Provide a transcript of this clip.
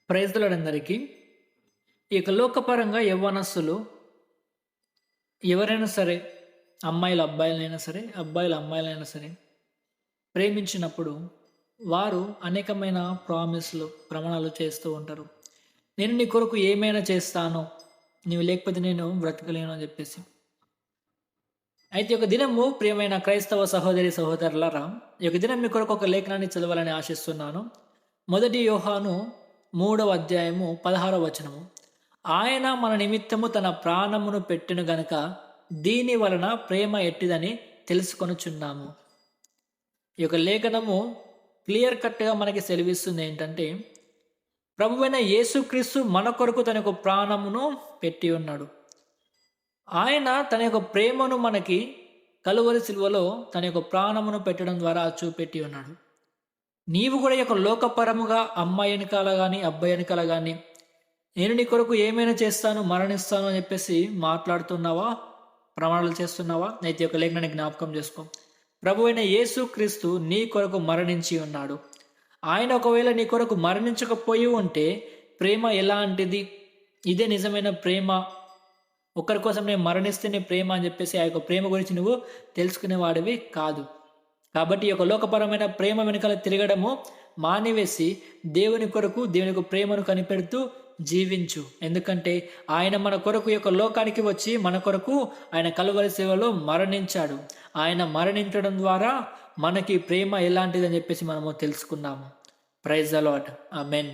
Praise lord అందరికీ. ఈ యొక్క లోకపరంగా యవ్వనస్తులు ఎవరైనా సరే, అమ్మాయిలు అబ్బాయిలైనా సరే, అబ్బాయిలు అమ్మాయిలైనా సరే, ప్రేమించినప్పుడు వారు అనేకమైన ప్రమాణాలు చేస్తూ ఉంటారు. నేను నీ కొరకు ఏమైనా చేస్తాను, నీవు లేకపోతే నేను బ్రతకలేను అని చెప్పేసి. అయితే ఒక దినము ప్రియమైన క్రైస్తవ సహోదరి సహోదరులారా, ఈ యొక్క దినం మీ కొరకు ఒక లేఖనాన్ని చదవాలని ఆశిస్తున్నాను. 1 యోహాను 3వ అధ్యాయము 16వ వచనము. ఆయన మన నిమిత్తము తన ప్రాణమును పెట్టెను గనుక దీని వలన ప్రేమ ఎట్టిదని తెలుసుకొనుచున్నాము. ఈ యొక్క లేఖనము క్లియర్ కట్గా మనకి సెలవిస్తుంది ఏంటంటే, ప్రభువైన యేసుక్రీస్తు మన కొరకు తన యొక్క ప్రాణమును పెట్టి ఉన్నాడు. ఆయన తన యొక్క ప్రేమను మనకి కలువరి సిలువలో తన యొక్క ప్రాణమును పెట్టడం ద్వారా చూపెట్టి ఉన్నాడు. నీవు కూడా ఈ యొక్క లోకపరముగా అమ్మాయి వెనకాల కానీ అబ్బాయి వెనకాల కానీ నేను నీ కొరకు ఏమైనా చేస్తాను, మరణిస్తాను అని చెప్పేసి మాట్లాడుతున్నావా, ప్రమాణాలు చేస్తున్నావా? అయితే ఒక లేఖనాన్ని జ్ఞాపకం చేసుకో. ప్రభువైన యేసుక్రీస్తు నీ కొరకు మరణించి ఉన్నాడు. ఆయన ఒకవేళ నీ కొరకు మరణించకపోయి ఉంటే ప్రేమ ఎలాంటిది? ఇదే నిజమైన ప్రేమ. ఒకరి కోసం నేను మరణిస్తేనే ప్రేమ అని చెప్పేసి ఆ యొక్క ప్రేమ గురించి నువ్వు తెలుసుకునేవాడివి కాదు. కాబట్టి ఈ యొక్క లోకపరమైన ప్రేమ వెనుకల తిరగడము మానివేసి దేవుని కొరకు, దేవుని యొక్క ప్రేమను కనిపెడుతూ జీవించు. ఎందుకంటే ఆయన మన కొరకు ఈ యొక్క లోకానికి వచ్చి మన కొరకు ఆయన కలువరి సేవలో మరణించాడు. ఆయన మరణించడం ద్వారా మనకి ప్రేమ ఎలాంటిది అని చెప్పేసి మనము తెలుసుకున్నాము. Praise the Lord. ఆమేన్.